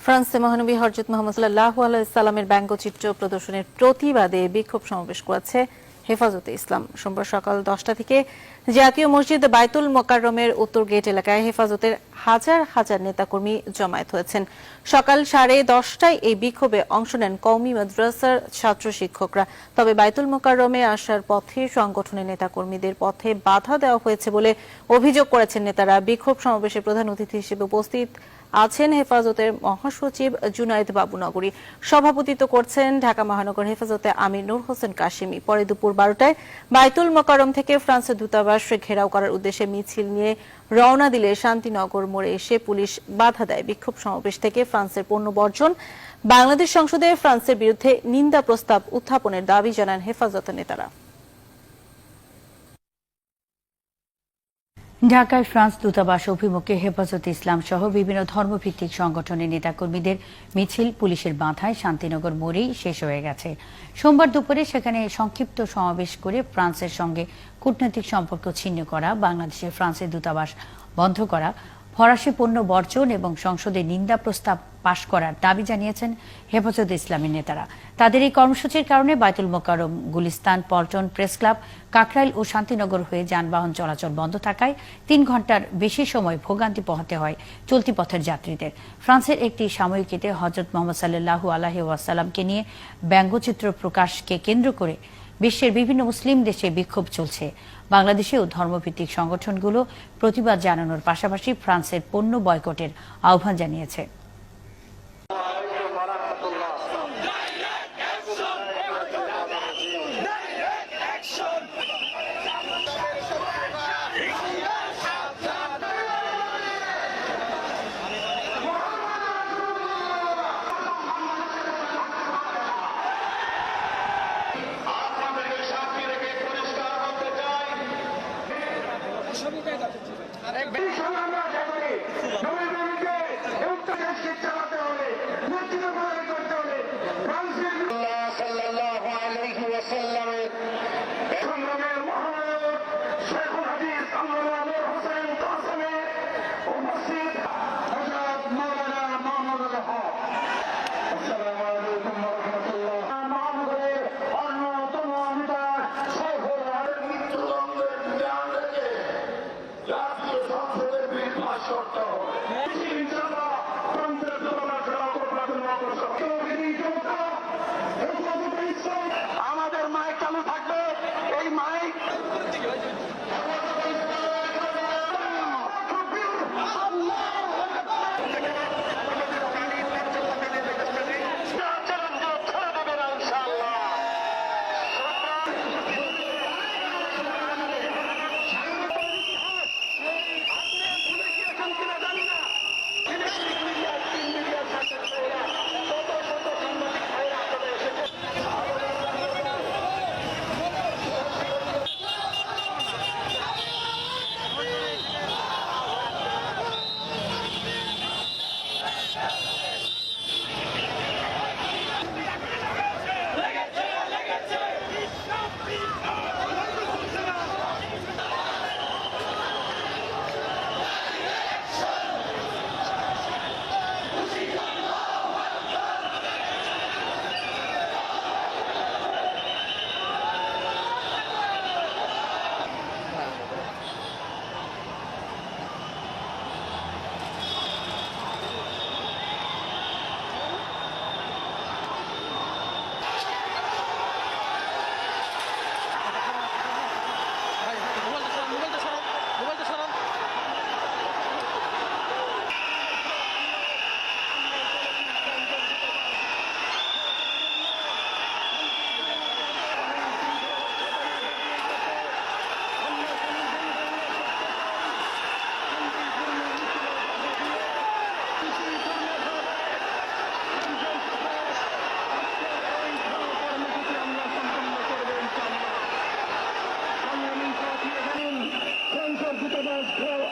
ফ্রান্সে মহানবী হযরত মুহাম্মদ সাল্লাল্লাহু আলাইহি সাল্লামের ব্যঙ্গচিত্র প্রদর্শনের প্রতিবাদে বিক্ষোভ সমাবেশ করেছে হেফাজতে ইসলাম। সোমবার সকাল 10টা থেকে জাতীয় মসজিদ বাইতুল মোকাররমের উত্তর গেট এলাকায় হেফাজতের হাজার হাজার নেতাকর্মী জমায়েত হয়েছেন। সকাল 10:30টায় এই বিক্ষোভে অংশ নেন কওমি মাদ্রাসার ছাত্র শিক্ষকরা। তবে বাইতুল মোকাররমে আসার পথে সংগঠনের নেতাকর্মীদের পথে বাধা দেওয়া হয়েছে বলে অভিযোগ করেছেন নেতারা। বিক্ষোভ সমাবেশে প্রধান অতিথি হিসেবে উপস্থিত আছেন হেফাজতের মহাসচিব জুনায়েদ বাবুনগরী। সভাপতিত্ব করছেন ঢাকা মহানগর হেফাজতে আমির নূর হোসেন কাশেমি। পরে দুপুর 12টায় বাইতুল মোকাররম থেকে ফ্রান্সের দূতাবাস ঘেরাও করার উদ্দেশ্যে মিছিল নিয়ে রওনা দিলে শান্তিনগর মোড়ে এসে পুলিশ বাধা দেয়। বিক্ষোভ সমাবেশ থেকে ফ্রান্সের পণ্য বর্জন, বাংলাদেশ সংসদে ফ্রান্সের বিরুদ্ধে নিন্দা প্রস্তাব উত্থাপনের দাবি জানান হেফাজতের নেতারা। ঢাকায় ফ্রান্স দূতাবাস অভিমুখে হেফাজতে ইসলাম সহ বিভিন্ন ধর্মভিত্তিক সংগঠনের নেতাকর্মীদের মিছিল পুলিশের বাধায় শান্তিনগর মোড়েই শেষ হয়ে গেছে। সোমবার দুপুরে সেখানে সংক্ষিপ্ত সমাবেশ করে ফ্রান্সের সঙ্গে কূটনৈতিক সম্পর্ক ছিন্ন করা, বাংলাদেশে ফ্রান্সের দূতাবাস বন্ধ করা, ফরাসি পণ্য বর্জন এবং সংসদে নিন্দা প্রস্তাব পাশ করার দাবি জানিয়েছেন হেফাজতে ইসলামের নেতারা। তাদের এই কর্মসূচির কারণে বাইতুল মোকাররম, গুলিস্তান, পল্টন, প্রেস ক্লাব, কাকরাইল ও শান্তিনগর হয়ে যানবাহন চলাচল বন্ধ থাকায় 3 ঘণ্টার বেশি সময় ভোগান্তি পোহাতে হয় চলতি পথের যাত্রীদের। ফ্রান্সের একটি সাময়িকীতে হযরত মুহাম্মদ সাল্লাল্লাহু আলাইহি ওয়াসাল্লামকে নিয়ে ব্যঙ্গচিত্র প্রকাশকে কেন্দ্র করে বিশ্বের বিভিন্ন মুসলিম দেশে বিক্ষোভ চলছে। বাংলাদেশেও ধর্মভিত্তিক সংগঠনগুলো প্রতিবাদ জানানোর পাশাপাশি ফ্রান্সের পণ্য বয়কটের আহ্বান জানিয়েছে। আমাদের মাইক চালু থাকবে, এই মাইক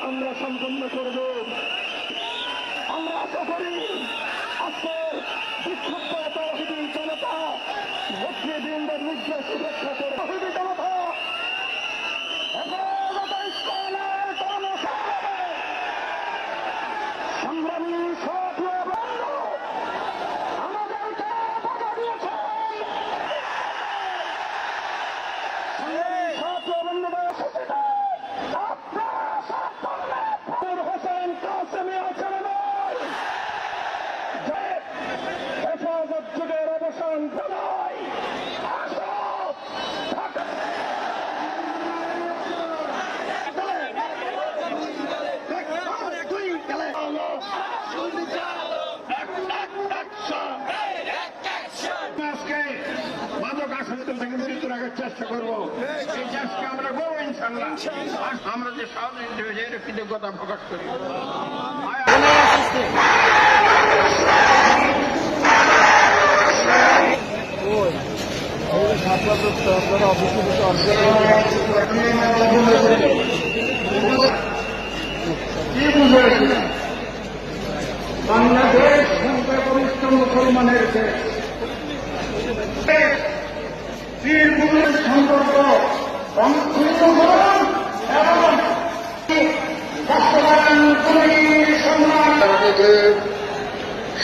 আমরা সম্পন্ন করব। আমরা আশা করি আজকের বিক্ষুব্ধ তৌহিদি জনতা নেতৃবৃন্দের নির্দেশ উপেক্ষা করে তৌহিদি জনতা সংগ্রামী সক্রিয় আহ্বান জানাই। আসো, ঢাকা দুই গেলে আজকে মাদক আসক্ত থেকে বিরত রাখার চেষ্টা করবো। এই চেষ্টা আমরা করবো ইনশাল্লাহ। আমরা যে সহযোগিতা হয়েছে এটা কৃতজ্ঞতা প্রকাশ করি। বাংলাদেশ সংখ্যাগরিষ্ঠ মুসলমানের দেশ। বীরভূমের সম্পর্ক অংশগ্রহণ এবং বাস্তবায়ন কমিটির সম্মান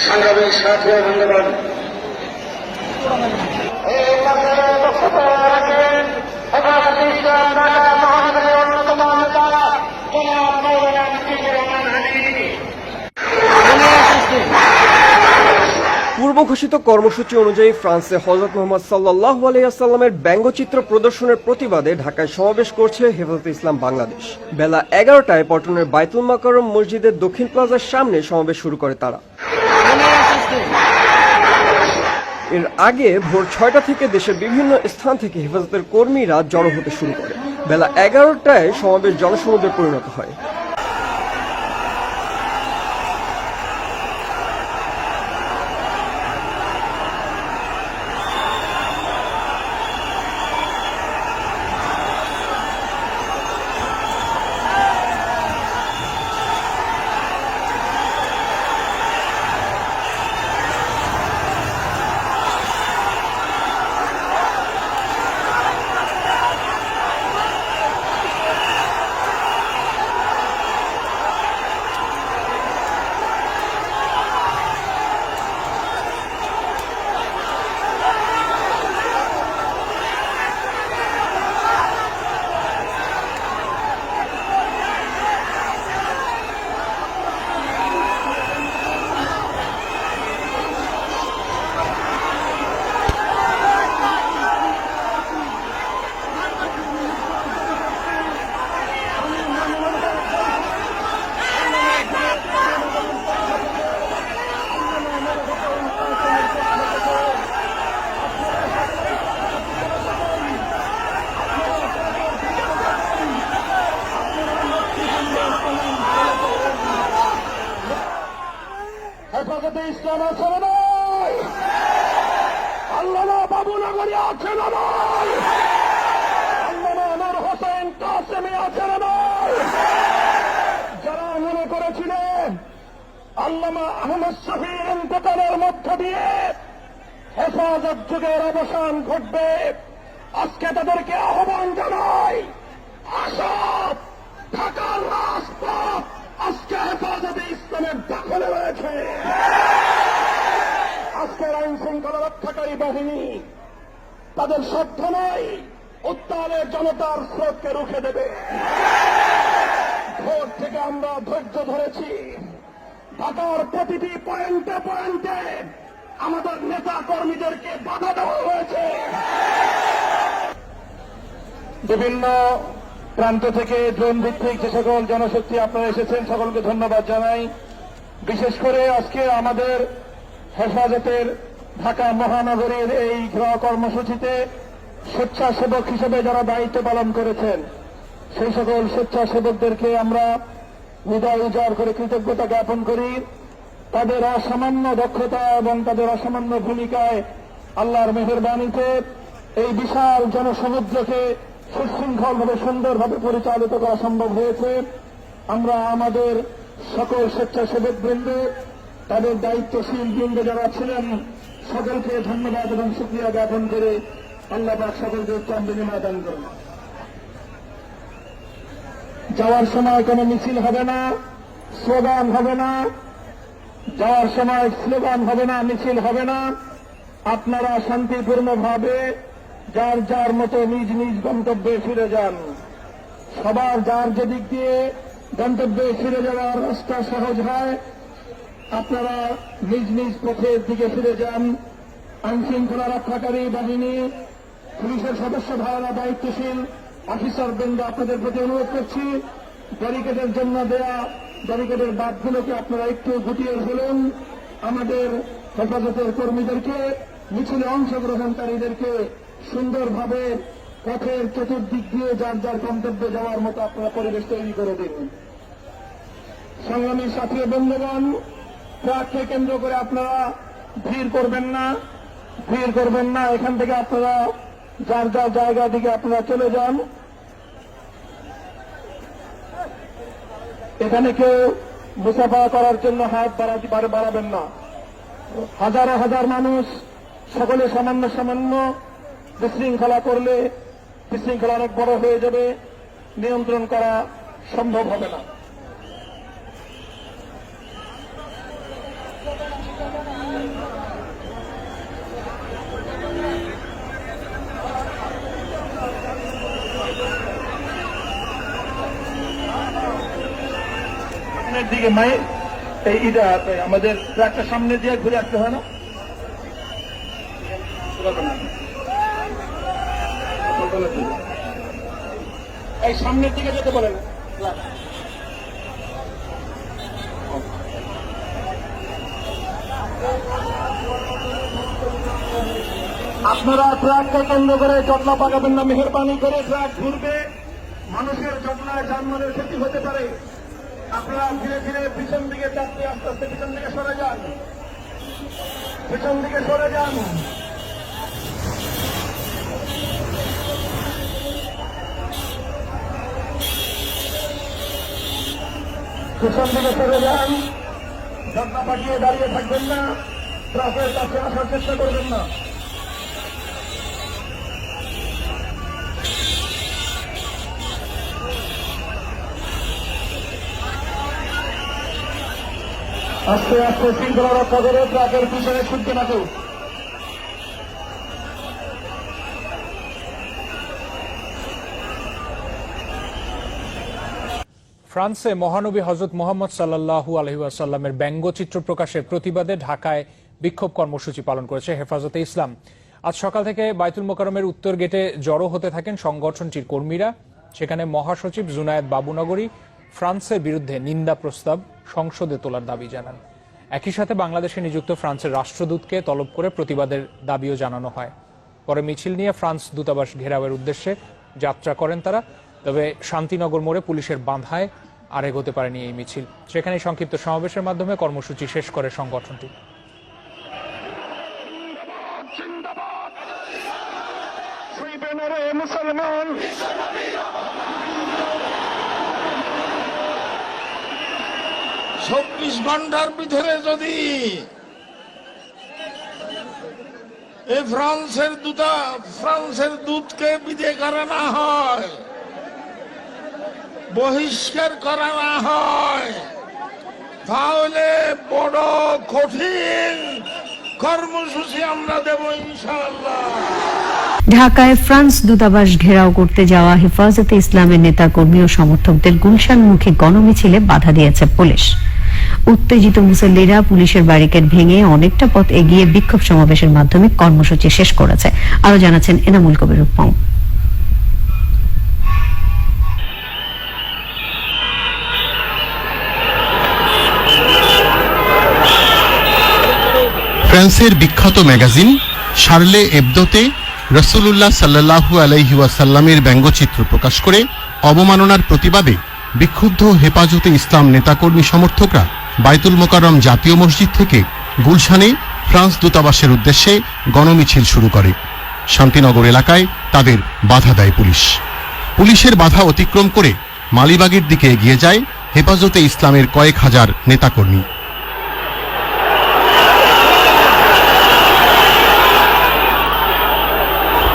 সংগ্রামী সাথী ধন্যবাদ। এই মাসে বক্তব্য রাখেন হেফাজতে ইসলাম ঢাকা মহানগরীর অন্যতম নেতা জনাব মাওলানা মুজিবুর রহমান হাদি। পূর্ব ঘোষিত কর্মসূচি অনুযায়ী ফ্রান্সে হযরত মুহাম্মদ সাল্লাল্লাহু আলাইহি ওয়াসাল্লামের ব্যঙ্গচিত্র প্রদর্শনের প্রতিবাদে ঢাকায় সমাবেশ করছে হেফাজতে ইসলাম বাংলাদেশ। বেলা 11টায় পল্টনের বাইতুল মোকাররম মসজিদের দক্ষিণ প্লাজার সামনে সমাবেশ শুরু করে তারা। এর আগে ভোর 6টা থেকে দেশের বিভিন্ন স্থান থেকে হেফাজতের কর্মীরা জড়ো হতে শুরু করে। বেলা 11টায় সমাবেশ জনসমুদ্রে পরিণত হয়। হেফাজতে ইসলাম আছে না নয়? আল্লামা বাবুনগরী আছে না নয়? আল্লামা নূর হোসেন কাসেমি আছে না নয়? যারা মনে করেছিলেন আল্লামা আহমদ শফির ইন্তেকালের মধ্য দিয়ে হেফাজত যুগের অবসান ঘটবে, আজকে তাদেরকে আহ্বান জানাই। আসো, ঢাকার রাজপথ আজকে হেফাজতে ইসলামের দখলে রয়েছে। আজকের আইন শৃঙ্খলা রক্ষাকারী বাহিনী তাদের সাধ্য নয় উত্তালে জনতার স্রোতকে রুখে দেবে। ভোর থেকে আমরা ধৈর্য ধরেছি। ঢাকার প্রতিটি পয়েন্টে পয়েন্টে আমাদের নেতা কর্মীদেরকে বাধা দেওয়া হয়েছে। বিভিন্ন প্রান্ত থেকে ড্রোন ভিত্তিক যে সকল জনশক্তি আপনারা এসেছেন সকলকে ধন্যবাদ জানাই। বিশেষ করে আজকে আমাদের হেফাজতের ঢাকা মহানগরীর এই ঘেরাও কর্মসূচিতে স্বেচ্ছাসেবক হিসেবে যারা দায়িত্ব পালন করেছেন সেই সকল স্বেচ্ছাসেবকদেরকে আমরা হৃদয় উজাড় করে কৃতজ্ঞতা জ্ঞাপন করি। তাদের অসামান্য দক্ষতা এবং তাদের অসামান্য ভূমিকায় আল্লাহর মেহেরবানিতে এই বিশাল জনসমুদ্রকে সুশৃঙ্খলভাবে সুন্দরভাবে পরিচালিত করা সম্ভব হয়েছে। আমরা আমাদের সকল স্বেচ্ছাসেবক বৃন্দ, তাদের দায়িত্বশীল বৃন্দ যারা ছিলেন সকলকে ধন্যবাদ এবং শুকরিয়া জ্ঞাপন করে আল্লাহ পাক সকলকে উত্তম বিনিময় দান করুন। যাওয়ার সময় কোনো মিছিল হবে না, স্লোগান হবে না। যাওয়ার সময় স্লোগান হবে না, মিছিল হবে না। আপনারা শান্তিপূর্ণভাবে যার যার মতো নিজ নিজ গন্তব্যে ফিরে যান। সবার যার যেদিক দিয়ে গন্তব্যে ফিরে যাওয়ার রাস্তা সহজ হয়, আপনারা নিজ নিজ পথের দিকে ফিরে যান। আইন শৃঙ্খলা রক্ষাকারী বাহিনী, পুলিশের সদস্য ভাইয়েরা, দায়িত্বশীল অফিসার বৃন্দ, আপনাদের প্রতি অনুরোধ করছি ব্যারিকেডের জন্য দেয়া ব্যারিকেডের বাঁধগুলোকে আপনারা একটু গুটিয়ে ফেলুন। আমাদের হেফাজতের কর্মীদেরকে, মিছিলে অংশগ্রহণকারীদেরকে সুন্দরভাবে পথের চতুর্দিক দিয়ে যার যার গন্তব্যে যাওয়ার মতো আপনারা পরিবেশ তৈরি করে দিন। সংগ্রামী সাথী বন্ধুগণ, ট্রাককে কেন্দ্র করে আপনারা ভিড় করবেন না, এখান থেকে আপনারা যার যার জায়গা থেকে আপনারা চলে যান। এখানে কেউ মুসাফা করার জন্য হাত বাড়াবেন না। হাজার হাজার মানুষ সকলে সামান্য বিশৃঙ্খলা করলে বিশৃঙ্খলা অনেক বড় হয়ে যাবে, নিয়ন্ত্রণ করা সম্ভব হবে না। সামনের দিকে আমাদের ট্রাকটা সামনে দিয়ে ঘুরে আসতে হয় না? এই সামনের দিকে যেতে বলেন। আপনারা ট্রাককে কেন্দ্র করে জটলা পাকাবেন না, মেহরবানি করে। ট্রাক ঘুরবে, মানুষের জটলায় যানবাহনের ক্ষতি হতে পারে। আপনারা ধীরে ধীরে পিছন দিকে যাচ্ছে, আস্তে আস্তে পিছন দিকে সরে যান, পিছন দিকে সরে যান। পিছন দিকে সরে যান, জটলা পাকিয়ে দাঁড়িয়ে থাকবেন না, ট্রাকের কাছে আসার চেষ্টা করবেন না। আস্তে আস্তে শৃঙ্খলা রক্ষা করে ট্রাকের পিছনে ছুটতে না কেউ। ফ্রান্সে মহানবী হযরত মুহাম্মদ সাল্লাল্লাহু আলাইহি ওয়াসাল্লামের ব্যঙ্গচিত্র প্রকাশের প্রতিবাদে ঢাকায় বিক্ষোভ কর্মসূচি পালন করেছে হেফাজতে ইসলাম। আজ সকাল থেকে বাইতুল মোকাররমের উত্তর গেটে জড়ো হতে থাকেন সংগঠনটির কর্মীরা। সেখানে মহাসচিব জুনায়েদ বাবুনগরী ফ্রান্সের বিরুদ্ধে নিন্দা প্রস্তাব সংসদে তোলার দাবি জানান। একই সাথে বাংলাদেশে নিযুক্ত ফ্রান্সের রাষ্ট্রদূতকে তলব করে প্রতিবাদের দাবিও জানানো হয়। পরে মিছিল নিয়ে ফ্রান্স দূতাবাস ঘেরাওয়ের উদ্দেশ্যে যাত্রা করেন তারা। তবে শান্তিনগর মোড়ে পুলিশের বাধায় আর এগোতে পারেনি এই মিছিল। সেখানে সংক্ষিপ্ত সমাবেশের মাধ্যমে কর্মসূচি শেষ করে সংগঠনটি। মুসলমান 24 ঘন্টার ভিতরে যদি এই ফ্রান্সের দূতকে বিদায় করা না হয়, বহিষ্কার করা না হয়, তাহলে বড় কঠিন কর্মসূচি আমরা দেব ইনশাআল্লাহ। ঢাকায় ফ্রান্স দূতাবাস ঘেরাও করতে যাওয়া হেফাজতে ইসলামের নেতাকর্মী ও সমর্থকদের গুলশানমুখী গণমিছিলে বাধা দিয়েছে পুলিশ। উত্তেজিত মুসল্লিরা পুলিশের ব্যারিকেড ভেঙে অনেকটা পথ এগিয়ে বিক্ষোভ সমাবেশের মাধ্যমে কর্মসূচি শেষ করেছে। আরো জানাচ্ছেন এনামুল কবির রূপম। ফ্রান্সের বিখ্যাত ম্যাগাজিন শার্লে এবদোতে রাসূলুল্লাহ সাল্লাল্লাহু আলাইহি ওয়াসাল্লামের ব্যঙ্গচিত্র প্রকাশ করে অবমাননার প্রতিবাদে বিক্ষুব্ধ হেফাজতে ইসলাম নেতাকর্মী সমর্থকরা বাইতুল মোকাররম জাতীয় মসজিদ থেকে গুলশানে ফ্রান্স দূতাবাসের উদ্দেশ্যে গণমিছিল শুরু করে। শান্তিনগর এলাকায় তাদের বাধা দেয় পুলিশ। পুলিশের বাধা অতিক্রম করে মালিবাগের দিকে এগিয়ে যায় হেফাজতে ইসলামের কয়েক হাজার নেতাকর্মী।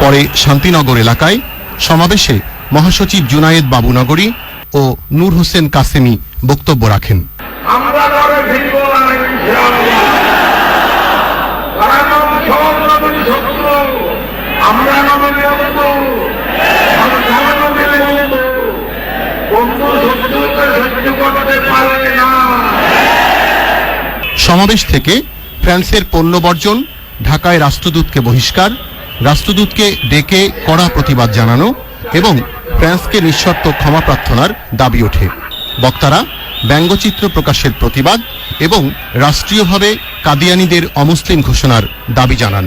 পরে শান্তিনগর এলাকায় সমাবেশে মহাসচিব জুনায়েদ বাবুনগরী ও নূর হোসেন কাসেমি বক্তব্য রাখেন। আমরা সমাবেশ থেকে ফ্রান্সের পণ্য বর্জন ঢাকায় রাষ্ট্রদূতকে বহিষ্কার, রাষ্ট্রদূতকে ডেকে কড়া প্রতিবাদ জানানো এবং ফ্রান্সকে নিঃশর্ত ক্ষমা প্রার্থনার দাবি ওঠে। বক্তারা ব্যঙ্গচিত্র প্রকাশের প্রতিবাদ এবং রাষ্ট্রীয়ভাবে কাদিয়ানীদের অমুসলিম ঘোষণার দাবি জানান।